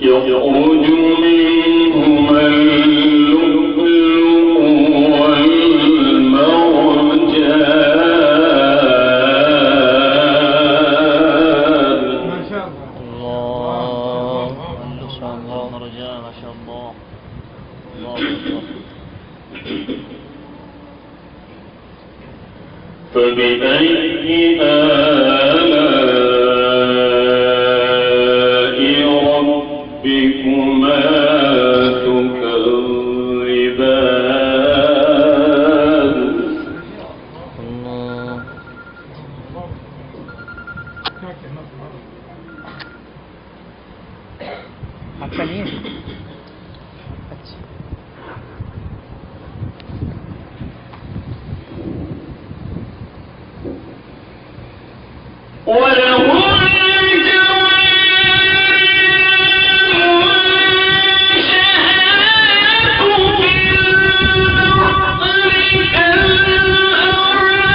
يخرج منهما اللؤلؤ والمرجان. ما شاء الله. ما شاء الله مرجان ما شاء الله. الله فبأي آلاء ربكما تكذبان. الثانيين وله ما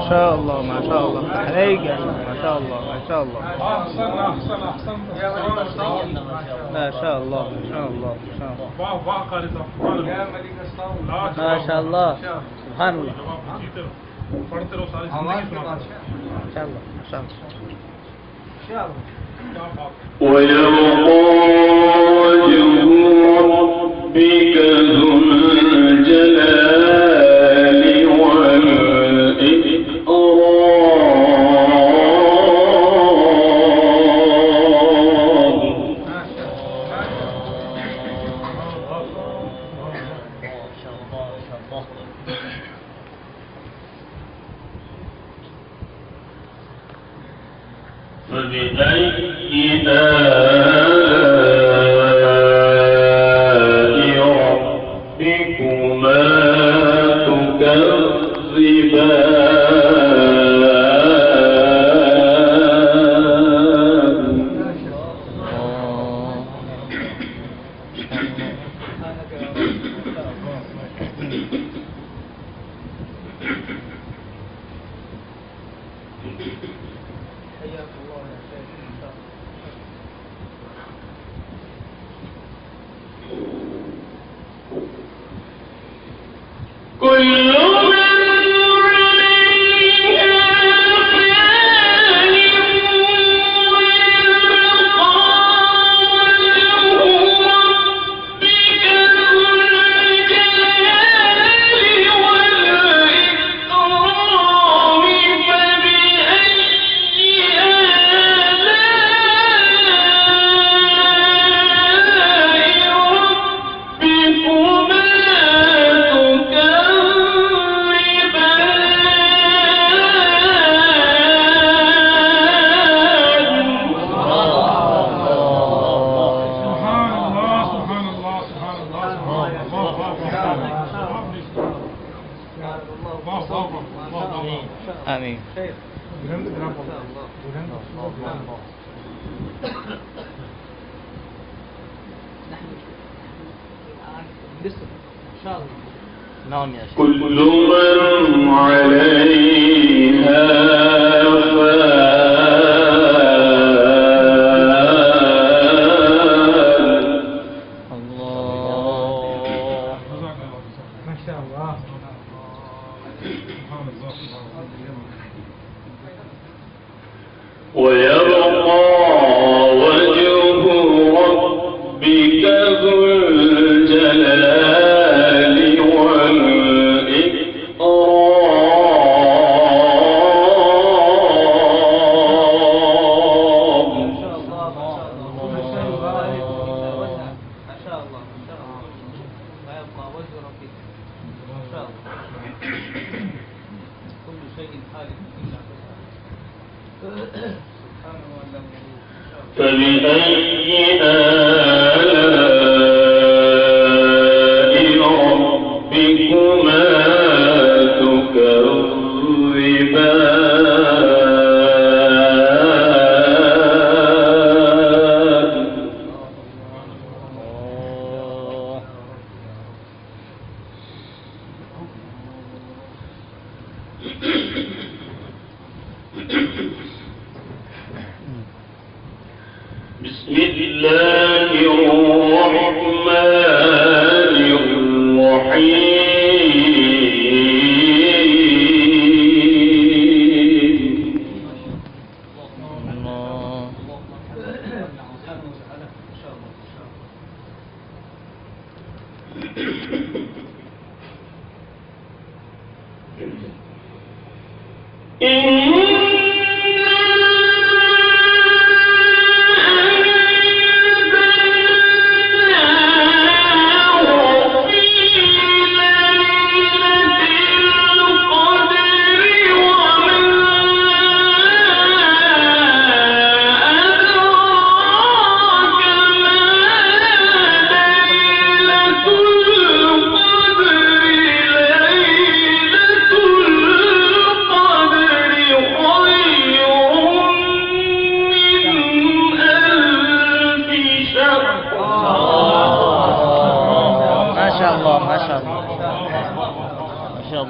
شاء الله ما شاء الله ما شاء الله سبحان الله ما شاء الله ويبقى وجه ربك ذو الجلال فبأي آلاء ربكما تكذبان. كل آمين. لسه إن شاء الله. نعم يا شيخ. كل من عليها ما شاء الله. ويبقى وجه ربك ذو الجلال فبأي آلاء ربكما بسم الله الرحمن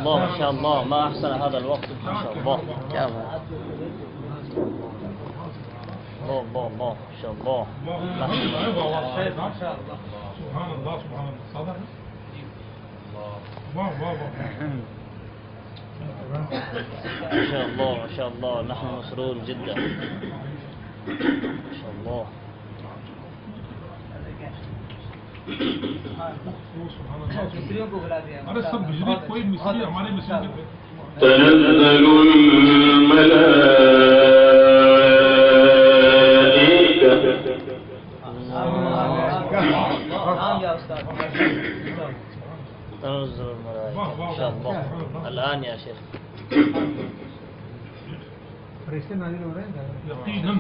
ما شاء الله ما أحسن هذا الوقت ما شاء الله. الله الله الله ما شاء الله. ما شاء الله. سبحان الله سبحان الله صدق الله ما شاء الله ما شاء الله نحن مسرور جدا ما شاء الله. अरे सब बिजली कोई मिस्त्री हमारे मिस्त्री में تنزل الملائكة تنزل الملائكة ما شاء الله. الآن يا شيخ يقينا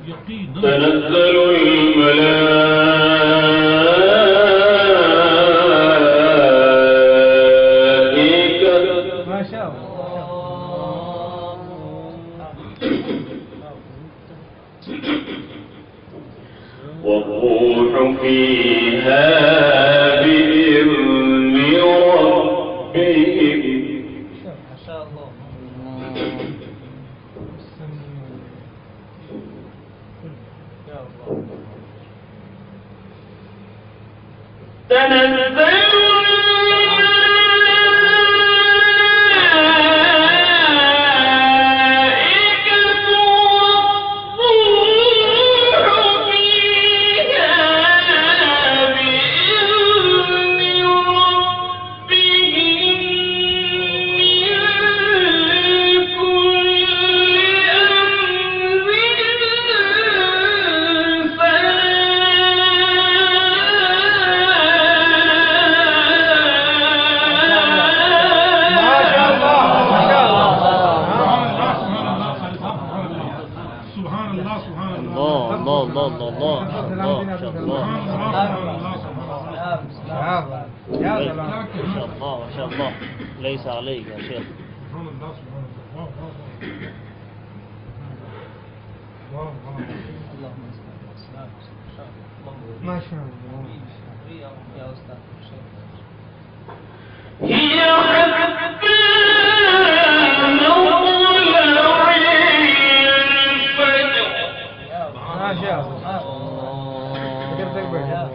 يقينا تنزل الملائكة ما شاء الله. والروح فيها بإذن ربهم ما شاء الله. تنزل ما شاء الله ليس عليك يا شيخ. ما شاء الله. يا أستاذ. هي حتى مطلع الفجر. ما شاء الله. فكرتك بعيد.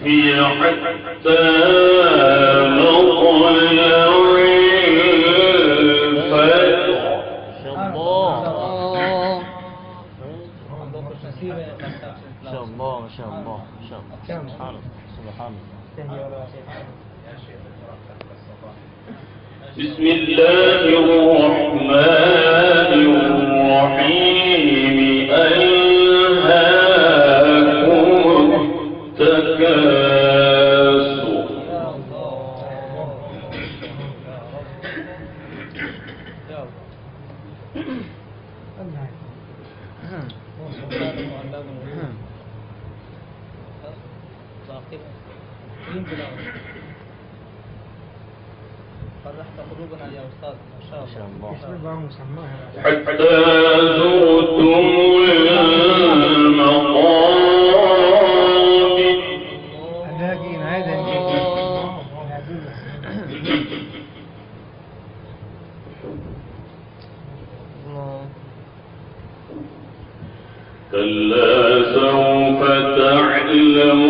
هي حتى مطلع الفجر. ما شاء الله ما شاء الله ما شاء الله سبحان الله سبحان الله. بسم الله الرحمن الرحيم. ألهاكم التكاثر. فرحت قلوبنا يا أستاذ. ما شاء الله. حتى زرتم المقابر. اللاقين هذا كلا سوف تعلمون.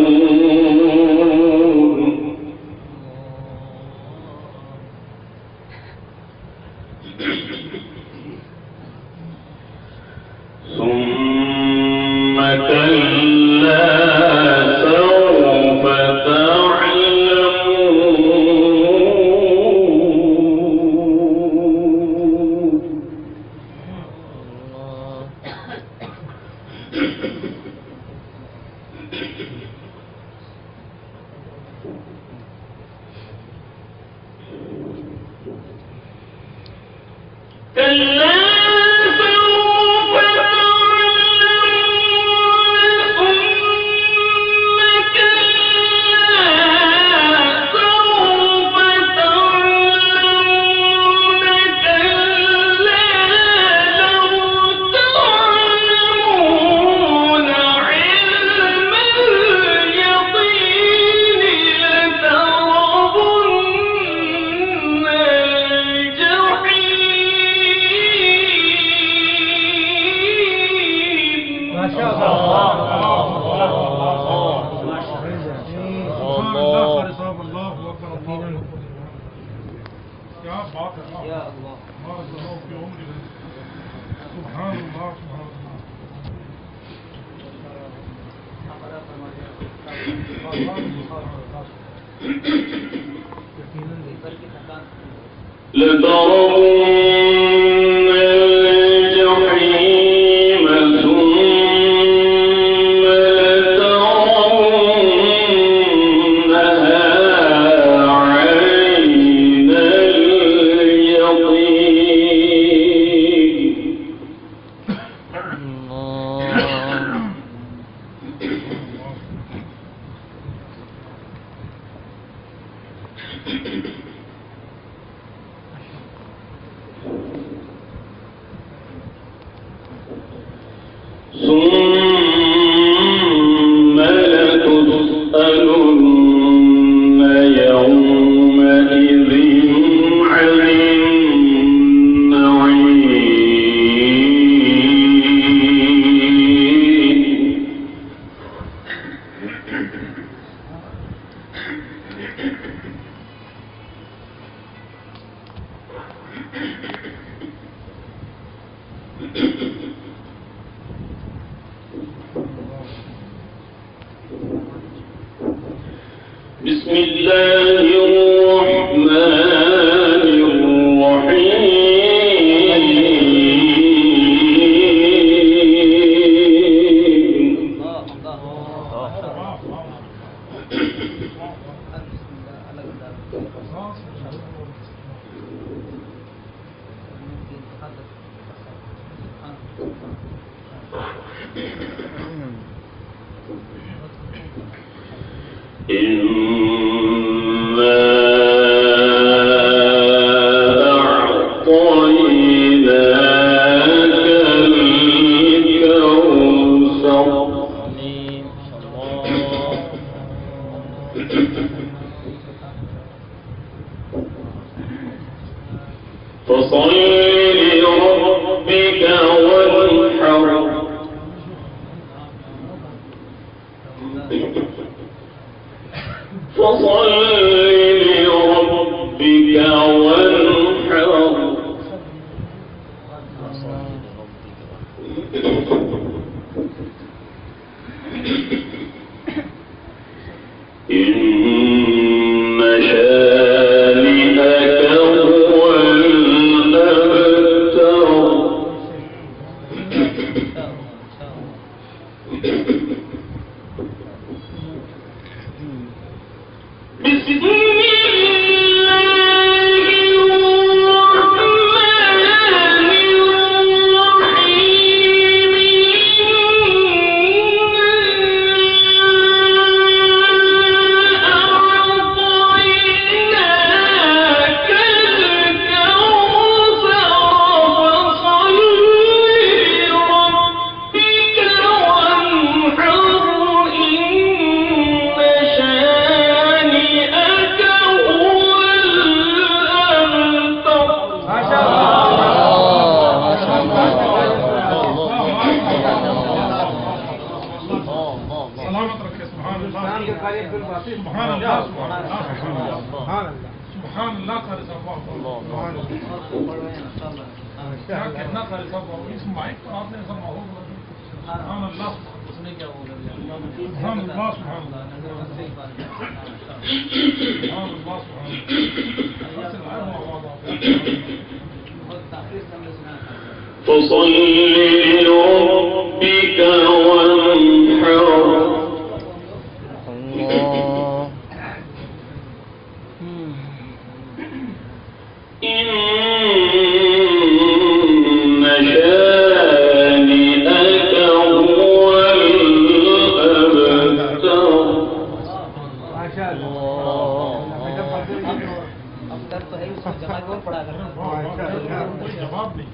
ثم كلا سوف تعلمون. كلا سوف تعلمون. ثم كلا سوف تعلمون. كلا لو تعلمون علم اليقين لترون الجحيم. ما شاء الله. سبحان الله صاب الله أكبر الله. يا باقر يا الله. بارك الله في عمرك. سبحان الله سبحان الله. لترون الجحيم ثم لترونها عين اليقين. ثم لتسألن يومئذ عن النعيم. بسم الله الرحمن الرحيم. إنا أعطيناك الكوثر. فصل لربك وانحر إن شانئك هو الأبتر بسم سلامتك يا سبحان الله سبحان الله سبحان الله قال لكن نقل صبر اسمع اقرا سبحان الله سبحان الله سبحان الله سبحان الله فصل لربك وانحر إن شانئك هو الأبتر ما شاء الله अफ्तर तो है उसको जमा कौन पढ़ा कर जवाब नहीं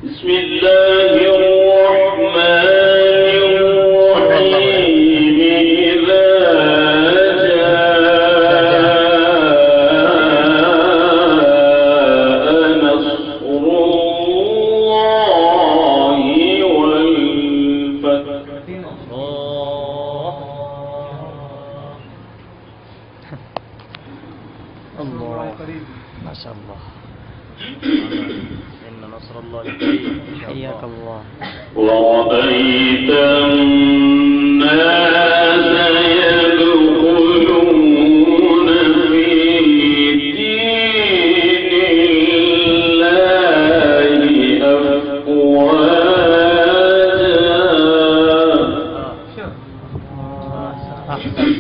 بسم الله الرحمن الرحيم إذا جاء نصر الله والفتح الله ما شاء الله إن نصر الله قريب حياك الله ورأيت الناس يدخلون في دين الله أفواجا أحسن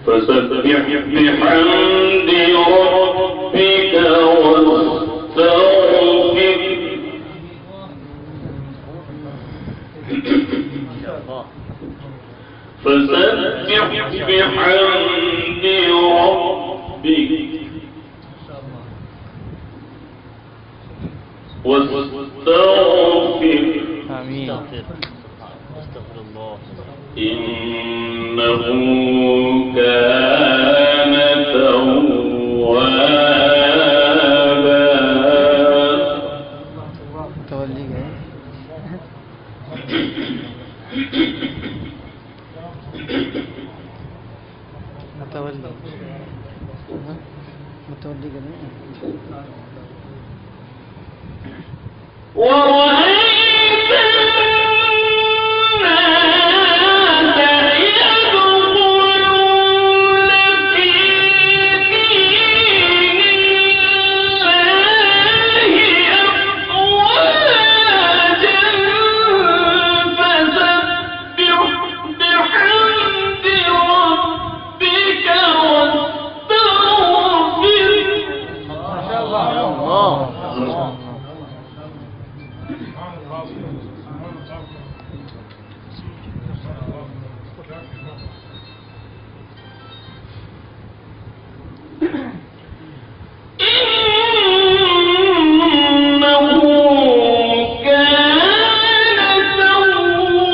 فسبح بحمد ربك واستغفر فسبح بحمد ربك واستغفر آمين استغفر الله إنه كان توابا تولي گئے متولي گئے ورأيت الناس يدخلون في دين الله أفواجا فسبح بحمد ربك واستغفر ما شاء الله إنه كان توابا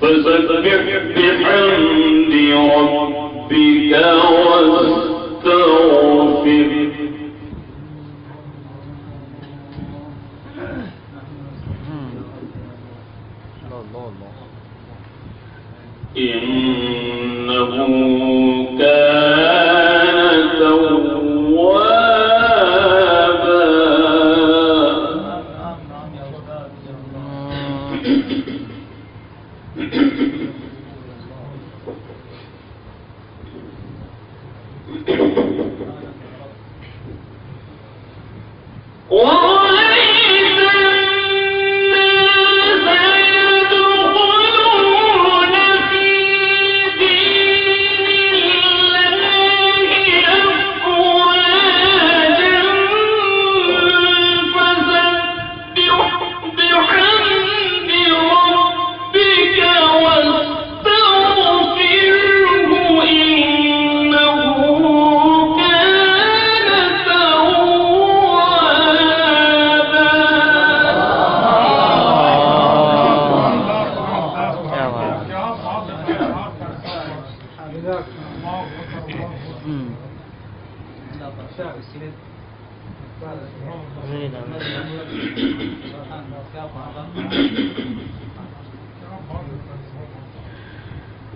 فسبح بحمد ربك واستغفر إنه كان توابا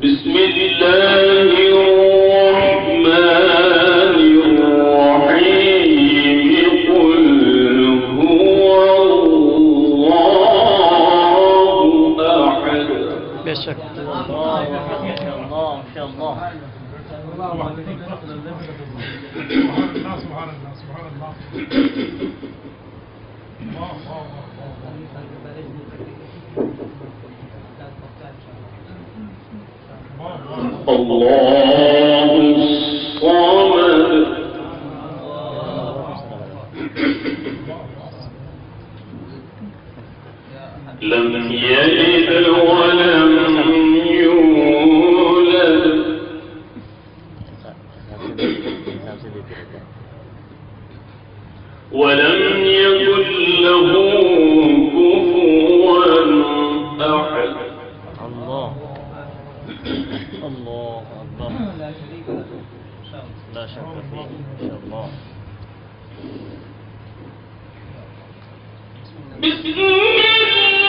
بسم الله الرحمن الرحيم قل هو الله أحد بشك الله ما شاء الله ما شاء الله سبحان الله سبحان الله الله الصمد لم يلد ولم يولد ولم يكن له كفوا أحد الله الله أكبر لا شك فيه إن شاء الله بسم